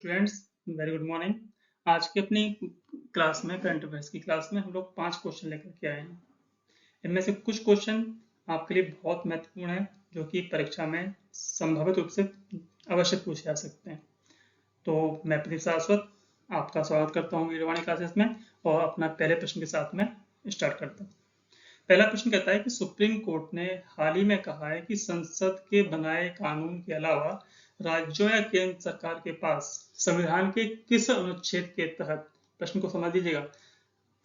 Students, very good morning. आज की अपनी क्लास में करंट अफेयर्स की क्लास में हम लोग 5 क्वेश्चन लेकर के आए हैं। इनमें से कुछ क्वेश्चन आपके लिए बहुत महत्वपूर्ण है, जो कि परीक्षा में संभावित रूप से अवश्य पूछे जा सकते हैं। तो मैं प्रदीप सारस्वत आपका स्वागत करता हूँ वीरवाणी क्लासेस में, और अपना पहले प्रश्न के साथ में स्टार्ट करता हूँ। पहला प्रश्न कहता है कि सुप्रीम कोर्ट ने हाल ही में कहा है कि संसद के बनाए कानून के अलावा राज्यों या केंद्र सरकार के पास संविधान के किस अनुच्छेद के तहत, प्रश्न को समझ लीजिएगा,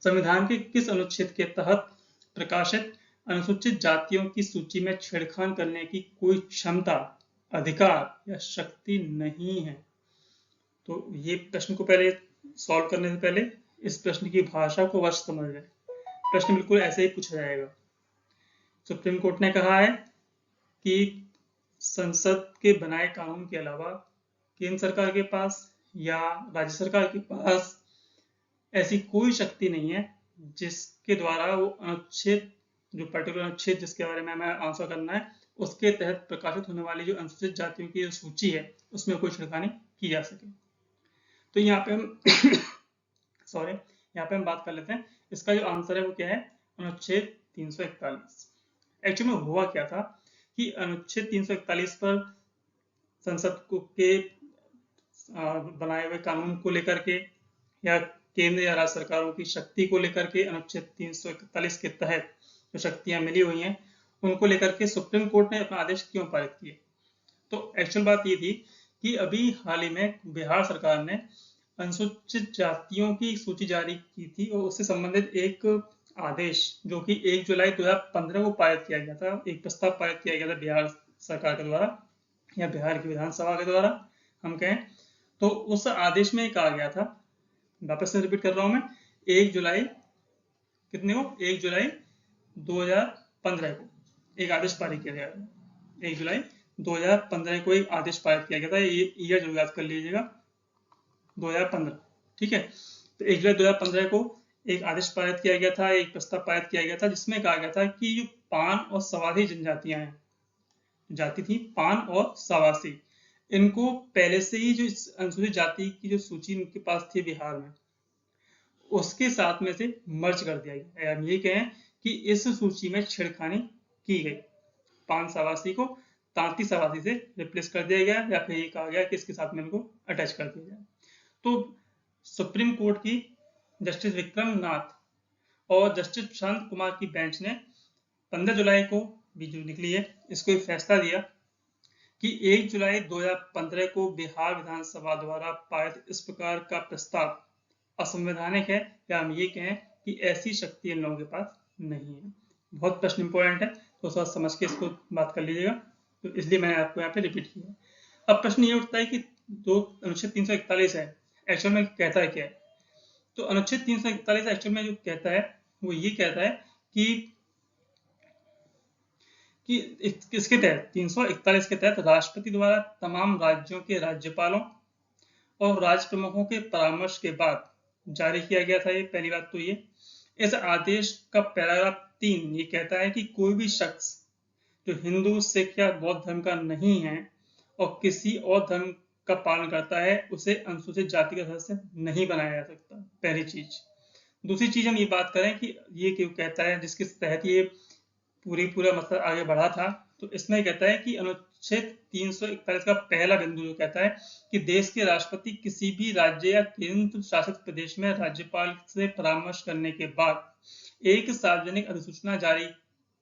संविधान के किस अनुच्छेद के तहत प्रकाशित अनुसूचित जातियों की सूची में छेड़खानी करने की कोई क्षमता, अधिकार या शक्ति नहीं है। तो ये प्रश्न को पहले सॉल्व करने से पहले इस प्रश्न की भाषा को अवश्य समझ लें। प्रश्न बिल्कुल ऐसे ही पूछा जाएगा। सुप्रीम कोर्ट ने कहा है कि संसद के बनाए कानून के अलावा केंद्र सरकार के पास या राज्य सरकार के पास ऐसी कोई शक्ति नहीं है जिसके द्वारा वो अनुच्छेद, जो पर्टिकुलर अनुच्छेद जिसके बारे में हमें आंसर करना है, उसके तहत प्रकाशित होने वाली जो अनुसूचित जातियों की जो सूची है उसमें कोई छेड़खानी की जा सके। तो यहाँ पे हम सॉरी, यहाँ पे हम बात कर लेते हैं। इसका जो आंसर है वो क्या है? अनुच्छेद 341। एक्चुअली में हुआ क्या था कि अनुच्छेद 341 पर संसद को के बनाए हुए कानून को लेकर के या केंद्र या राज्य सरकारों की शक्ति को लेकर के अनुच्छेद 341 के तहत जो शक्तियां मिली हुई हैं उनको लेकर के सुप्रीम कोर्ट ने अपना आदेश क्यों पारित किए। तो एक्चुअल बात ये थी कि अभी हाल ही में बिहार सरकार ने अनुसूचित जातियों की सूची जारी की थी और उससे संबंधित एक आदेश जो कि 1 जुलाई 2015 को पारित किया गया था, एक प्रस्ताव पारित किया गया था बिहार सरकार के द्वारा या बिहार की विधानसभा के द्वारा हम कहें। तो उस आदेश में कहा गया था, वापस से रिपीट कर रहा हूं मैं, 1 जुलाई कितने को 1 जुलाई 2015 को एक आदेश पारित किया गया था। 1 जुलाई 2015 को एक आदेश पारित किया गया था। ये ईयर जरूर याद कर लीजिएगा, 2015, ठीक है। तो 1 जुलाई 2015 को एक आदेश पारित किया गया था, एक प्रस्ताव पारित किया गया था जिसमें कहा गया था कि जो पान और सवासी जनजातियां हैं, जाति थी पान और सवासी, इनको पहले से ही जो अनुसूचित जाति की जो सूची इनके पास थी बिहार में, उसके साथ में से मर्ज कर दिया गया। हम ये कहें कि इस सूची में छेड़खानी की गई, पान सवासी को तांती सवासी से रिप्लेस कर दिया गया, या फिर ये कहा गया कि इसके साथ में इनको अटैच कर दिया गया। तो सुप्रीम कोर्ट की जस्टिस विक्रम नाथ और जस्टिस प्रशांत कुमार की बेंच ने 15 जुलाई को भी जो निकली है इसको एक फैसला दिया कि 1 जुलाई 2015 को बिहार विधानसभा द्वारा पारित इस प्रकार का प्रस्ताव असंवैधानिक है, या हम ये कहें कि ऐसी शक्ति इन लोगों के पास नहीं है। बहुत प्रश्न इंपॉर्टेंट है, तो थोड़ा समझ के इसको बात कर लीजिएगा, तो इसलिए मैंने आपको यहाँ पे रिपीट किया। अब प्रश्न ये उठता है कि जो अनुच्छेद 341 है एक्चुअल में कहता है क्या है। तो अनुच्छेद 341 एक्चुअल में जो कहता है वो ये कहता है कि इसके तहत 341 के तहत राष्ट्रपति द्वारा तमाम राज्यों के राज्यपालों और राज्य प्रमुखों के परामर्श के बाद जारी किया गया था। ये पहली बात तो ये, इस आदेश का पैराग्राफ 3 ये कहता है कि कोई भी शख्स जो हिंदू, सिख या बौद्ध धर्म का नहीं है और किसी और धर्म का पालन करता है उसे अनुसूचित जाति का सदस्य नहीं बनाया जा सकता, पहली चीज। दूसरी चीज हम ये बात करें कि ये क्यों कहता है, जिसके तहत ये पूरा मतलब आगे बढ़ा था, तो इसमें कहता है कि अनुच्छेद 341 का पहला बिंदु जो कहता है कि देश के राष्ट्रपति किसी भी राज्य या केंद्र शासित प्रदेश में राज्यपाल से परामर्श करने के बाद एक सार्वजनिक अधिसूचना जारी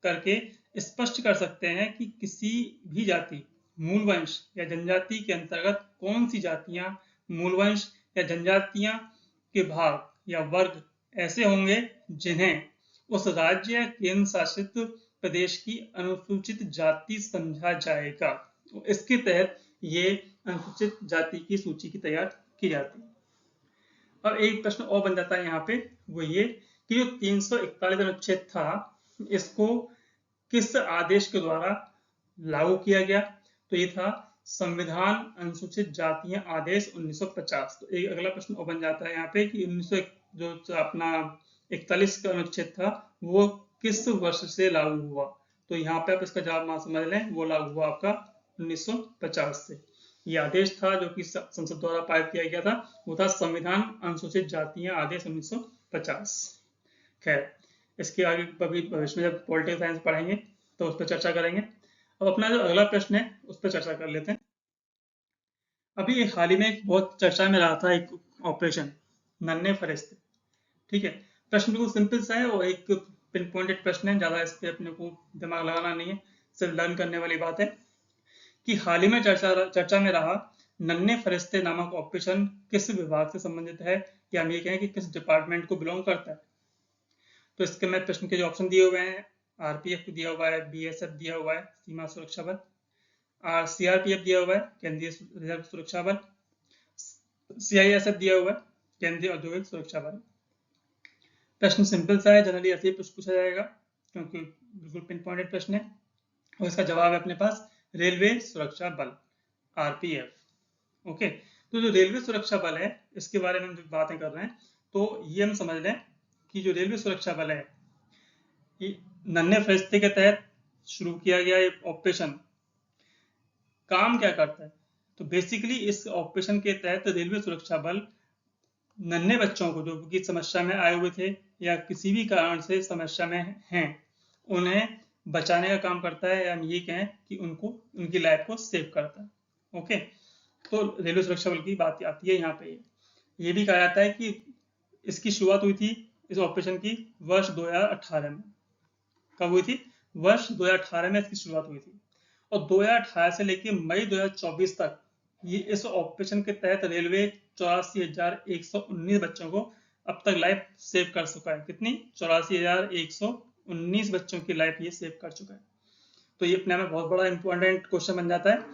करके स्पष्ट कर सकते हैं कि किसी भी जाति, मूलवंश या जनजाति के अंतर्गत कौन सी जातियां, मूलवंश या जनजातियां के भाग या वर्ग ऐसे होंगे जिन्हें उस राज्य या केंद्र शासित प्रदेश की अनुसूचित जाति समझा जाएगा। तो इसके तहत ये अनुसूचित जाति की सूची की तैयार की जाती है। अब एक प्रश्न और बन जाता है यहाँ पे, वो ये कि जो 341 अनुच्छेद था इसको किस आदेश के द्वारा लागू किया गया। तो ये था संविधान अनुसूचित जातियां आदेश 1950। तो एक अगला प्रश्न और बन जाता है यहाँ पे कि 1941 का अनुच्छेद था वो किस वर्ष से लागू हुआ। तो यहाँ पे आप इसका जवाब ना समझ लें, वो लागू हुआ आपका 1950 से। ये आदेश था जो कि संसद द्वारा पारित किया गया था, वो था संविधान अनुसूचित जातियां आदेश 1950। खैर, इसके आगे कभी भविष्य में जब पॉलिटिकल साइंस पढ़ेंगे तो उस पर चर्चा करेंगे। अब अपना जो अगला प्रश्न है उस पर चर्चा कर लेते हैं। अभी हाल ही में एक बहुत चर्चा में रहा था एक ऑपरेशन नन्हे फरिश्ते। ठीक है, प्रश्न बिल्कुल सिंपल सा है और एक पिन पॉइंटेड प्रश्न है, ज्यादा इस पे अपने को दिमाग लगाना नहीं है, सिर्फ लर्न करने वाली बात है कि हाल ही में चर्चा में रहा नन्हे फरिश्ते नामक ऑपरेशन किस विभाग से संबंधित है, या हम ये कहें कि किस डिपार्टमेंट को बिलोंग करता है। तो इसके में प्रश्न के जो ऑप्शन दिए हुए हैं, आरपीएफ दिया हुआ है, बीएसएफ दिया हुआ है सीमा सुरक्षा बल, सीआरपीएफ दिया हुआ है केंद्रीय रिजर्व सुरक्षा बल, सीआईएसएफ दिया हुआ है केंद्रीय औद्योगिक सुरक्षा बल। प्रश्न सिंपल सा है, जनरली ऐसे ही पूछा जाएगा क्योंकि बिल्कुल पिन पॉइंटेड प्रश्न है, और इसका जवाब है अपने पास रेलवे सुरक्षा बल, आरपीएफ। ओके, तो जो रेलवे सुरक्षा बल है इसके बारे में हम जो बातें कर रहे हैं, तो ये हम समझ लें कि जो रेलवे सुरक्षा बल है ये नन्हे फरिश्ते के तहत शुरू किया गया ये ऑपरेशन काम क्या करता है। तो बेसिकली इस ऑपरेशन के तहत रेलवे सुरक्षा बल नन्हे बच्चों को जो कि समस्या में आए हुए थे या किसी भी कारण से समस्या में हैं, उन्हें बचाने का काम करता है, या हम ये कहें कि उनको उनकी लाइफ को सेव करता है। ओके, तो रेलवे सुरक्षा बल की बात आती है यहाँ पे। ये भी कहा जाता है कि इसकी शुरुआत हुई थी इस ऑपरेशन की वर्ष 2018 में। कब हुई थी? वर्ष 2018 में इसकी शुरुआत हुई थी, और 2018 से लेकर मई 2024 तक ये इस ऑपरेशन के तहत रेलवे 84,119 बच्चों को अब तक लाइफ सेव कर चुका है। कितनी? 84,119 बच्चों की लाइफ ये सेव कर चुका है। तो ये अपने में बहुत बड़ा इंपॉर्टेंट क्वेश्चन बन जाता है।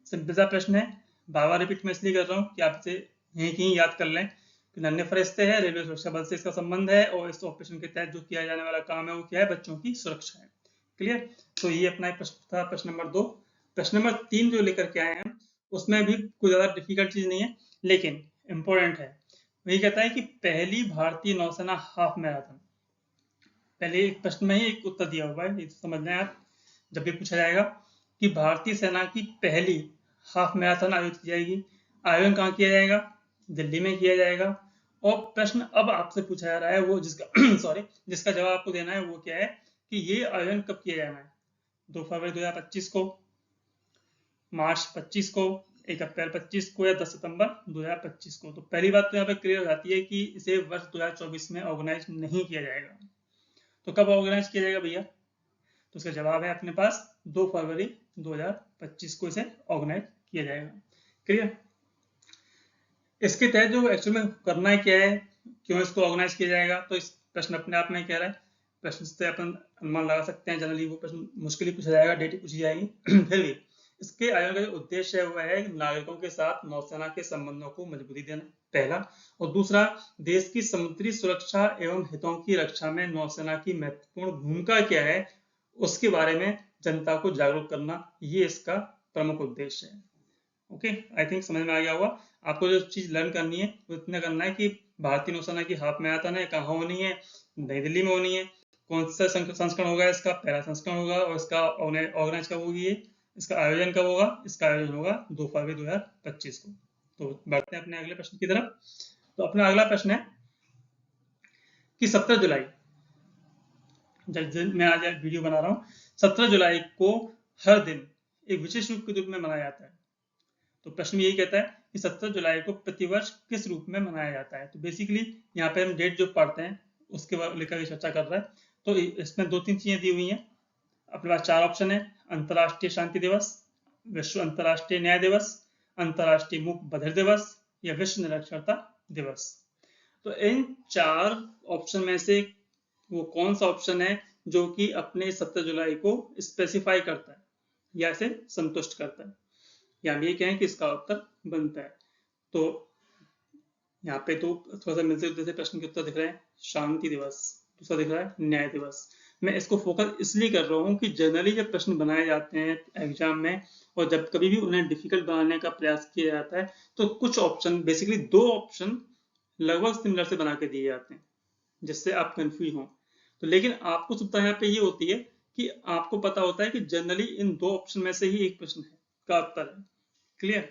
सिंपल सा प्रश्न है, बार बार रिपीट में इसलिए कर रहा हूँ कि आपसे यहीं कहीं याद कर लें कि नन्हे फरिश्ते है, रेलवे सुरक्षा बल से इसका संबंध है, और इस ऑपरेशन के तहत जो किया जाने वाला काम है वो क्या है? बच्चों की सुरक्षा है। क्लियर? तो ये अपना प्रश्न था, प्रश्न नंबर 2। प्रश्न नंबर 3 जो लेकर के आए हैं उसमें भी कोई ज्यादा डिफिकल्ट चीज नहीं है, लेकिन इंपॉर्टेंट है। वही कहता है कि पहली भारतीय नौसेना हाफ मैराथन, पहले एक प्रश्न में ही एक उत्तर दिया हुआ है, ये समझना है आप जब भी पूछा जाएगा कि भारतीय सेना की पहली हाफ मैराथन आयोजित की जाएगी। आयोजन कहाँ किया जाएगा? दिल्ली में किया जाएगा। और प्रश्न अब आपसे पूछा जा रहा है वो जिसका सॉरी जिसका जवाब आपको देना है वो क्या है कि ये आयोजन कब किया जाना है? 2 फरवरी 2025 को, मार्च 25 को, 1 अप्रैल 25 को, या 10 सितंबर 2025 को। तो पहली बात तो यहाँ पे क्लियर हो जाती है कि इसे वर्ष 2024 में ऑर्गेनाइज नहीं किया जाएगा। तो कब ऑर्गेनाइज किया जाएगा भैया? तो इसका जवाब है अपने पास 2 फरवरी 2025 को इसे ऑर्गेनाइज किया जाएगा। क्लियर? इसके तहत जो एक्चुअल में करना है क्या है, क्यों इसको ऑर्गेनाइज किया जाएगा, तो इस प्रश्न अपने आप में कह रहा है, प्रश्न से अपन अनुमान लगा सकते हैं, जनरली वो प्रश्न मुश्किल ही पूछा जाएगा, डेट पूछी जाएगी फिर भी इसके आयोजन का जो उद्देश्य है वो है नागरिकों के साथ नौसेना के संबंधों को मजबूती देना, पहला, और दूसरा देश की समुद्री सुरक्षा एवं हितों की रक्षा में नौसेना की महत्वपूर्ण भूमिका क्या है उसके बारे में जनता को जागरूक करना, ये इसका प्रमुख उद्देश्य है। ओके, आई थिंक समझ में आ गया होगा। आपको जो चीज लर्न करनी है वो इतना करना है कि भारतीय नौसेना की हाफ मैराथन है, कहाँ होनी है? नई दिल्ली में होनी है। कौन सा संस्करण होगा इसका? पहला संस्करण होगा, और इसका ऑर्गेनाइज कब होगी? इसका आयोजन कब होगा? इसका आयोजन होगा 2 फरवरी 2025 को। तो बढ़ते हैं अपने अगले प्रश्न की तरफ। तो अपना अगला प्रश्न है कि 17 जुलाई, मैं आज वीडियो बना रहा हूँ, 17 जुलाई को हर दिन एक विशेष रूप के रूप में मनाया जाता है। तो प्रश्न यही कहता है कि 17 जुलाई को प्रतिवर्ष किस रूप में मनाया जाता है। तो बेसिकली यहाँ पे हम डेट जो पढ़ते हैं उसके लेकर चर्चा कर रहा है। तो इसमें 2-3 चीजें दी हुई हैं। अपने पास 4 ऑप्शन है, अंतर्राष्ट्रीय शांति दिवस, विश्व अंतर्राष्ट्रीय न्याय दिवस, अंतर्राष्ट्रीय मूक बधिर दिवस, या विश्व निरक्षरता दिवस। तो इन 4 ऑप्शन में से वो कौन सा ऑप्शन है जो कि अपने 17 जुलाई को स्पेसिफाई करता है या इसे संतुष्ट करता है, या हम ये कहें कि इसका उत्तर बनता है। तो यहाँ पे तो थोड़ा सा मिलते जुलते प्रश्न के उत्तर दिख रहे हैं, शांति दिवस, दूसरा दिख रहा है न्याय दिवस। मैं इसको फोकस इसलिए कर रहा हूँ कि जनरली जब प्रश्न बनाए जाते हैं एग्जाम में और जब कभी भी उन्हें डिफिकल्ट बनाने का प्रयास किया जाता है तो कुछ ऑप्शन, बेसिकली 2 ऑप्शन लगभग सिमिलर से बना के दिए जाते हैं जिससे आप कंफ्यूज हों। तो लेकिन आपको सुविधा यहाँ पे ये होती है कि आपको पता होता है कि जनरली इन 2 ऑप्शन में से ही एक प्रश्न है का उत्तर है। क्लियर?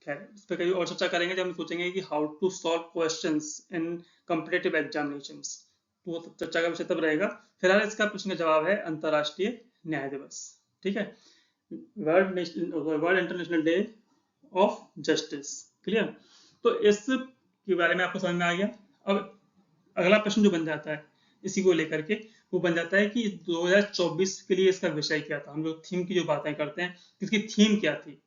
खैर इस पर कभी और चर्चा करेंगे जब हम सोचेंगे कि how to solve questions in competitive examinations, तो वो चर्चा का विषय तब रहेगा। फिलहाल इसका प्रश्न का जवाब है अंतर्राष्ट्रीय न्याय दिवस। ठीक है, world international day of justice. Clear, तो इस के बारे में आपको समझ में आ गया। अब अगला प्रश्न जो बन जाता है इसी को लेकर के, वो बन जाता है कि 2024 के लिए इसका विषय क्या था। हम लोग थीम की जो बातें करते हैं, इसकी थीम क्या थी,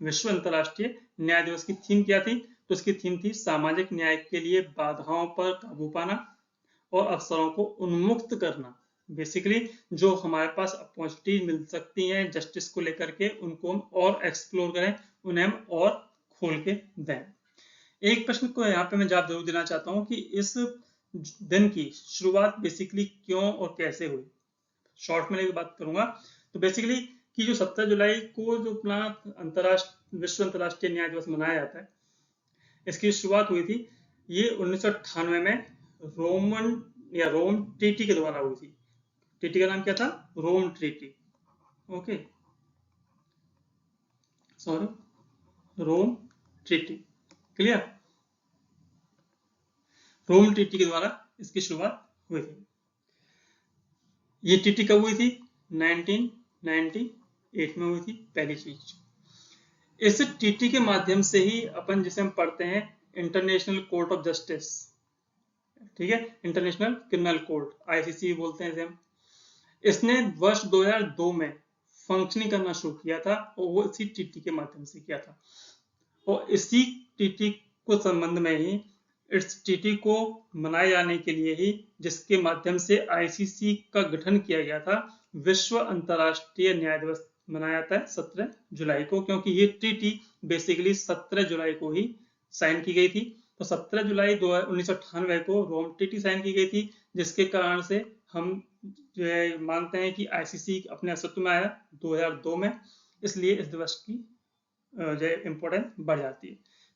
विश्व अंतर्राष्ट्रीय न्याय दिवस की थीम क्या थी, तो इसकी थीम थी सामाजिक न्याय के लिए बाधाओं पर काबू पाना और अवसरों को उन्मुक्त करना। बेसिकली जो हमारे पास अपॉर्चुनिटी मिल सकती हैं जस्टिस को लेकर के, उनको हम और एक्सप्लोर करें, उन्हें हम और खोल के दें। एक प्रश्न को यहाँ पे मैं जवाब जरूर देना चाहता हूँ कि इस दिन की शुरुआत बेसिकली क्यों और कैसे हुई। शॉर्ट में बात करूंगा तो बेसिकली कि जो 17 जुलाई को जो अपना विश्व अंतर्राष्ट्रीय न्याय दिवस मनाया जाता है, इसकी शुरुआत हुई थी ये 1998 में रोम ट्रीटी के द्वारा हुई थी। ट्रीटी का नाम क्या था, रोम ट्रीटी। ओके, सॉरी, रोम ट्रीटी। क्लियर, रोम ट्रीटी के द्वारा इसकी शुरुआत हुई थी। ये ट्रीटी कब हुई थी, 1998 में हुई थी पहली चीज। इस ट्रीटी के माध्यम से ही अपन जिसे हम पढ़ते हैं इंटरनेशनल कोर्ट ऑफ जस्टिस, ठीक है, इंटरनेशनल क्रिमिनल कोर्ट, आईसीसी बोलते हैं इसे हम, इसने वर्ष 2002 में फंक्शनिंग करना शुरू किया था और वो इसी ट्रीटी के माध्यम से किया था। और इसी ट्रीटी को संबंध में ही, इस ट्रीटी को मनाए जाने के लिए ही, जिसके माध्यम से आईसीसी का गठन किया गया था, विश्व अंतर्राष्ट्रीय न्याय दिवस मनाया जाता है 17 जुलाई को, क्योंकि ये ट्रीटी बेसिकली 17 जुलाई को ही साइन की गई थी। तो 17 जुलाई 1998 को रोम ट्रीटी साइन की गई थी, जिसके कारण से हम जो है मानते हैं कि आईसीसी अपने अस्तित्व में आया 2002 में, इसलिए इस दिवस की जो है इम्पोर्टेंस बढ़ जाती है।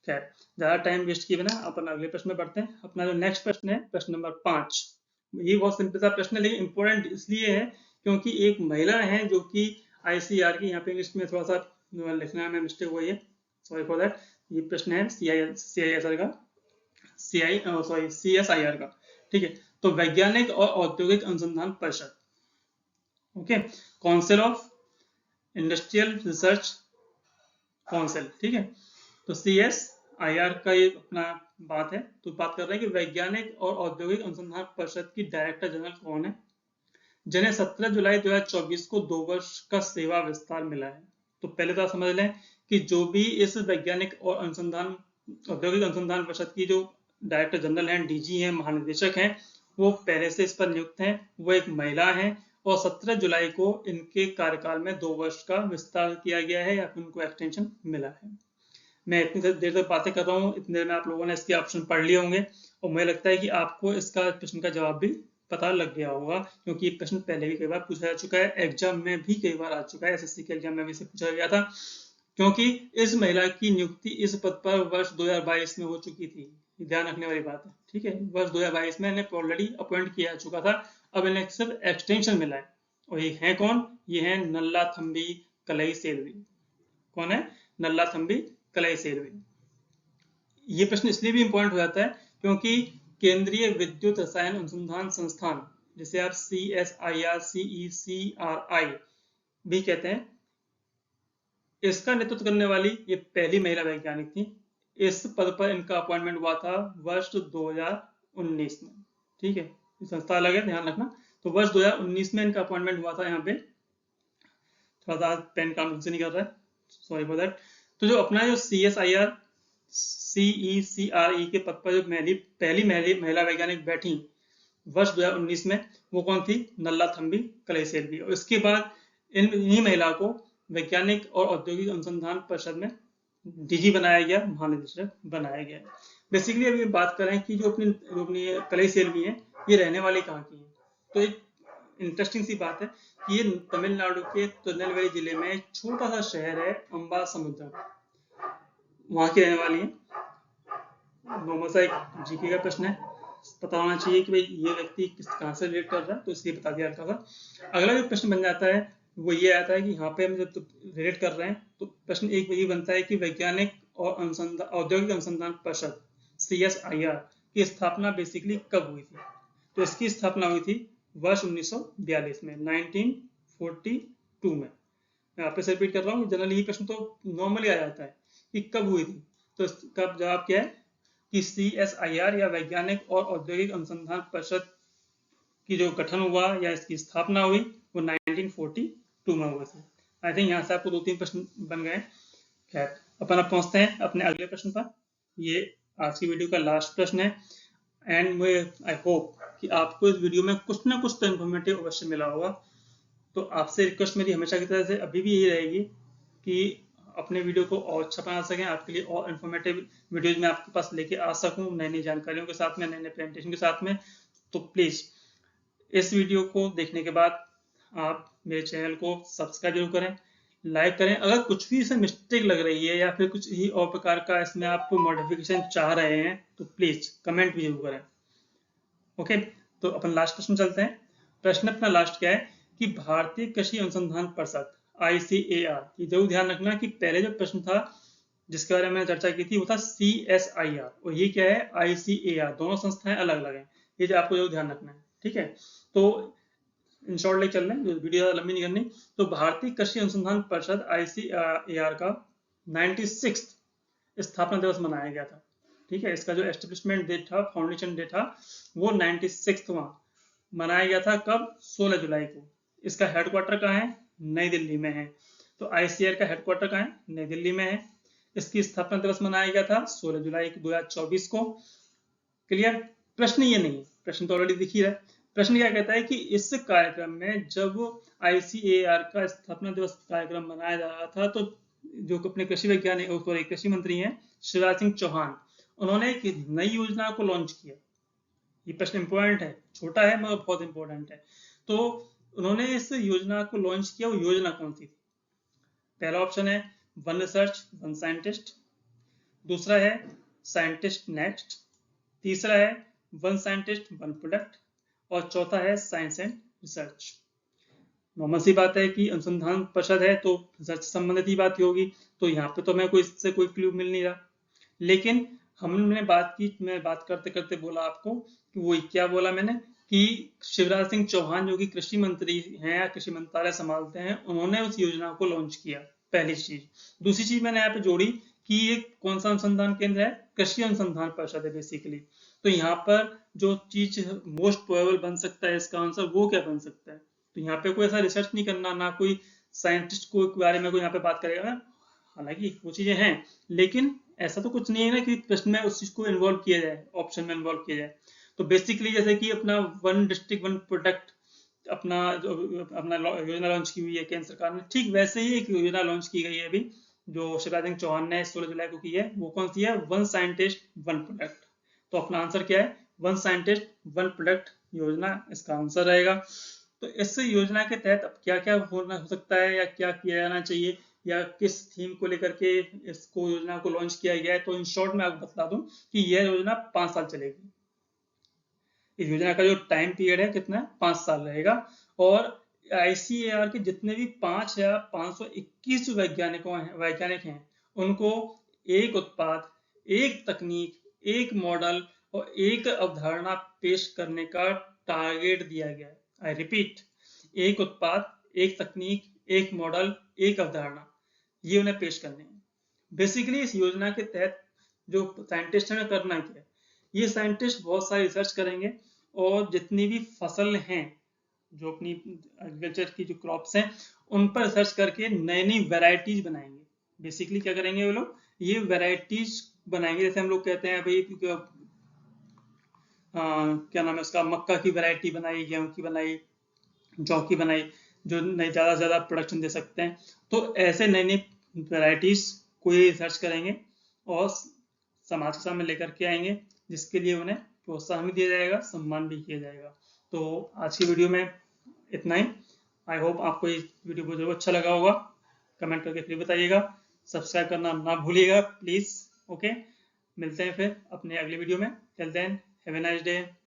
खैर, ज्यादा टाइम वेस्ट किए बिना अपन अगले प्रश्न में बढ़ते हैं। अपना जो नेक्स्ट प्रश्न है प्रश्न नंबर 5। ये बहुत सिंपल सा प्रश्न है, लेकिन इम्पोर्टेंट इसलिए है क्योंकि एक महिला है जो कि आईसीआर की, यहाँ पे इंग्लिश में थोड़ा सा लिखना में मिस्टेक हुई है, सॉरी फॉर दैट। ये प्रश्न है सीआईएसआर का, सीएसआईआर का। ठीक है, तो वैज्ञानिक और औद्योगिक अनुसंधान परिषद, okay, council of industrial research council, ठीक है, तो सीएसआईआर का ये अपना बात है। तो बात कर रहे हैं कि वैज्ञानिक और औद्योगिक अनुसंधान परिषद की डायरेक्टर जनरल कौन है, जिन्हें 17 जुलाई 2024 को 2 वर्ष का सेवा विस्तार मिला है। तो पहले तो आप समझ लें कि जो भी इस वैज्ञानिक और अनुसंधान औद्योगिक अनुसंधान परिषद की जो डायरेक्टर जनरल हैं, डीजी हैं, महानिदेशक हैं, वो पहले से इस पर नियुक्त हैं, वो एक महिला है और 17 जुलाई को इनके कार्यकाल में 2 वर्ष का विस्तार किया गया है या फिर उनको एक्सटेंशन मिला है। मैं इतनी देर तक बातें कर रहा हूँ, इतनी देर में आप लोगों ने इसके ऑप्शन पढ़ लिए होंगे और मुझे लगता है कि आपको इसका प्रश्न का जवाब भी पता लग गया होगा, क्योंकि ये प्रश्न पहले भी कई बार पूछा जा चुका है, एग्जाम में भी कई बार आ चुका है, एसएससी के एग्जाम में भी इसे पूछा गया था। क्योंकि इस महिला की नियुक्ति इस पद पर वर्ष 2022 में हो चुकी थी, ध्यान रखने वाली बात है। ठीक है, वर्ष 2022 में इन्हें ऑलरेडी अपॉइंट किया जा चुका था, अब इन्हें सिर्फ एक्सटेंशन मिला है। और ये है कौन, ये है नल्ला थम्बी कलई सेल्वी। कौन है, नल्ला थम्बी कलई सेल्वी। ये प्रश्न इसलिए भी इंपॉर्टेंट हो जाता है क्योंकि केंद्रीय विद्युत रसायन अनुसंधान संस्थान, जिसे आप CSIR CECRI भी कहते हैं, इसका नेतृत्व करने वाली ये पहली महिला वैज्ञानिक थी। इस पद पर इनका अपॉइंटमेंट हुआ था वर्ष 2019 में। ठीक है, संस्था अलग है, ध्यान रखना। तो वर्ष 2019 में इनका अपॉइंटमेंट हुआ था। यहाँ पे थोड़ा सा पेन काम से नहीं कर रहा है, सॉरी फॉर दैट। तो जो अपना जो CSIR CECRI के पद पर जो पहली महिला वैज्ञानिक बैठी वर्ष 2019 में, वो कौन थी, नल्ला थम्बी कलई सेल्वी। और इसके बाद इन्हीं महिला को वैज्ञानिक और औद्योगिक अनुसंधान परिषद में डीजी बनाया गया, महानिदेशक बनाया गया। बेसिकली अभी बात करें कि जो अपनी कलई सेल्वी है, ये रहने वाली कहाँ की है। तो एक इंटरेस्टिंग सी बात है कि ये तमिलनाडु के तिरुनेलवेली जिले में एक छोटा सा शहर है अम्बा समुद्र, वहां की रहने वाली है। नॉर्मल सा एक जीके का प्रश्न है, पता होना चाहिए कि भाई ये व्यक्ति कहाँ से रिलेट कर रहा है, तो इसलिए बता दिया हल्का सा। अगला जो प्रश्न बन जाता है वो ये आता है कि यहाँ पे हम जब रिलेट कर रहे हैं तो प्रश्न एक ये बनता है कि वैज्ञानिक और अनुसंधान औद्योगिक अनुसंधान परिषद CSIR की स्थापना बेसिकली कब हुई थी? तो इसकी स्थापना हुई थी वर्ष 1942 में, 1942 में। मैं वापस रिपीट कर रहा हूँ, जनरली ये प्रश्न तो नॉर्मली आ जाता है कि कब हुई थी, तो इसका जवाब क्या है कि CSIR या वैज्ञानिक और औद्योगिक अनुसंधान परिषद की जो गठन हुआ या इसकी स्थापना हुई वो 1942 में हुआ था। आई थिंक यहाँ से आपको 2-3 प्रश्न बन गए। खैर, अपन अब पहुंचते हैं अपने अगले प्रश्न पर। ये आज की वीडियो का लास्ट प्रश्न है एंड आई होप कि आपको इस वीडियो में कुछ ना कुछ तो इन्फॉर्मेटिव अवश्य मिला होगा। तो आपसे रिक्वेस्ट मेरी हमेशा की तरह से अभी भी यही रहेगी कि अपने वीडियो को और अच्छा बना सकें, आपके लिए और इन्फॉर्मेटिव वीडियोज में आपके पास लेके आ सकूं, नई नई जानकारियों के साथ में, नए नए प्रेजेंटेशन के साथ में। तो प्लीज इस वीडियो को देखने के बाद आप मेरे चैनल को सब्सक्राइब जरूर करें, लाइक करें। अगर कुछ भी इसमें मिस्टेक लग रही है या फिर कुछ ही और प्रकार का इसमें आप मॉडिफिकेशन चाह रहे हैं तो प्लीज कमेंट भी जरूर करें। ओके, तो अपन लास्ट प्रश्न चलते हैं। प्रश्न अपना लास्ट क्या है कि भारतीय कृषि अनुसंधान परिषद ICAR, ये जरूर ध्यान रखना कि पहले जो प्रश्न था जिसके बारे में मैंने चर्चा की थी वो था CSIR और ये क्या है ICAR, दोनों संस्थाएं अलग अलग हैं, ये जो आपको जरूर ध्यान रखना है। ठीक है, तो इन शॉर्ट लेके चल रहे हैं, वीडियो लंबी नहीं करनी। तो भारतीय कृषि अनुसंधान परिषद ICAR का 96th स्थापना दिवस मनाया गया था। ठीक है, इसका जो एस्टेब्लिशमेंट डेट था, फाउंडेशन डेट था, वो 96वां मनाया गया था। कब? 16 जुलाई को। इसका हेडक्वार्टर कहाँ है? नई दिल्ली में है। तो ICAR का हेडक्वार्टर कहाँ है? नई दिल्ली में है। इसकी स्थापना दिवस मनाया गया था 16 जुलाई 2024 को। क्लियर? प्रश्न ये नहीं है, प्रश्न तो ऑलरेडी दिख ही रहा है। प्रश्न क्या कहता है कि इस कार्यक्रम में जब ICAR का स्थापना दिवस कार्यक्रम मनाया जा रहा था तो जो अपने कृषि वैज्ञानिक कृषि मंत्री हैं शिवराज सिंह चौहान, उन्होंने एक नई योजना को लॉन्च किया। ये प्रश्न इंपॉर्टेंट है, छोटा है मगर बहुत इंपॉर्टेंट है। तो उन्होंने इस योजना को लॉन्च किया, वो योजना कौन सी थी? पहला ऑप्शन है वन रिसर्च वन साइंटिस्ट, दूसरा है साइंटिस्ट नेक्स्ट, तीसरा है वन साइंटिस्ट वन प्रोडक्ट और चौथा है साइंस एंड रिसर्च। नॉर्मल सी बात है कि अनुसंधान परिषद है तो रिसर्च संबंधित ही बात होगी, तो यहाँ पे तो मैं कोई इससे कोई क्लू मिल नहीं रहा। लेकिन हमने बात की, मैं बात करते करते बोला आपको कि वो क्या बोला मैंने कि शिवराज सिंह चौहान जो कि कृषि मंत्री हैं या कृषि मंत्रालय संभालते हैं, उन्होंने उस योजना को लॉन्च किया। पहली चीज। दूसरी चीज मैंने यहाँ पे जोड़ी कि ये कौन सा अनुसंधान केंद्र है? कृषि अनुसंधान परिषद है बेसिकली। तो यहाँ पर जो चीज मोस्ट प्रोबेबल बन सकता है इसका आंसर, वो क्या बन सकता है? तो यहाँ पे कोई ऐसा रिसर्च नहीं करना, ना कोई साइंटिस्ट को बारे में कोई यहाँ पे बात करेगा, हालांकि वो चीजें हैं, लेकिन ऐसा तो कुछ नहीं है ना कि प्रश्न में उस चीज को इन्वॉल्व किया जाए, ऑप्शन में इन्वॉल्व किया जाए। तो बेसिकली जैसे कि अपना वन डिस्ट्रिक्ट वन प्रोडक्ट अपना योजना लॉन्च की हुई है केंद्र सरकार ने, ठीक वैसे ही एक योजना लॉन्च की गई है अभी जो शिवराज सिंह चौहान ने 16 जुलाई को की है। वो कौन सी है? One scientist one product. तो अपना आंसर क्या है? वन साइंटिस्ट वन प्रोडक्ट योजना इसका आंसर रहेगा। तो इस योजना के तहत अब क्या क्या हो सकता है या क्या किया जाना चाहिए या किस थीम को लेकर के इसको योजना को लॉन्च किया गया है, तो इन शॉर्ट में आपको बता दूं कि यह योजना 5 साल चलेगी। इस योजना का जो टाइम पीरियड है कितना है? 5 साल रहेगा। और ICAR के जितने भी 5 या 521 वैज्ञानिक हैं उनको एक उत्पाद, एक तकनीक, एक मॉडल और एक अवधारणा पेश करने का टारगेट दिया गया है। आई रिपीट, एक उत्पाद, एक तकनीक, एक मॉडल, एक अवधारणा, ये उन्हें पेश करने हैं। बेसिकली इस योजना के तहत जो साइंटिस्ट ने करना क्या है, ये साइंटिस्ट बहुत सारी रिसर्च करेंगे और जितनी भी फसल हैं, जो अपनी एग्रीकल्चर की जो क्रॉप्स हैं, उन पर रिसर्च करके नई नई वेराइटीज बनाएंगे। बेसिकली क्या करेंगे वो लोग? ये वेराइटीज बनाएंगे। जैसे हम लोग कहते हैं भाई क्या नाम है उसका, मक्का की वैरायटी बनाई, गेहूं की बनाई, जौ की बनाई, जो नई ज्यादा से ज्यादा प्रोडक्शन दे सकते हैं। तो ऐसे नई नई वेराइटीज को ये रिसर्च करेंगे और समाज के सामने लेकर के आएंगे, जिसके लिए उन्हें प्रोत्साहन भी दिया जाएगा, सम्मान भी किया जाएगा। तो आज की वीडियो में इतना ही। आई होप आपको ये वीडियो बहुत जरूर अच्छा लगा होगा। कमेंट करके फिर बताइएगा, सब्सक्राइब करना ना भूलिएगा प्लीज। ओके, मिलते हैं फिर अपने अगले वीडियो में। Till then have a nice day.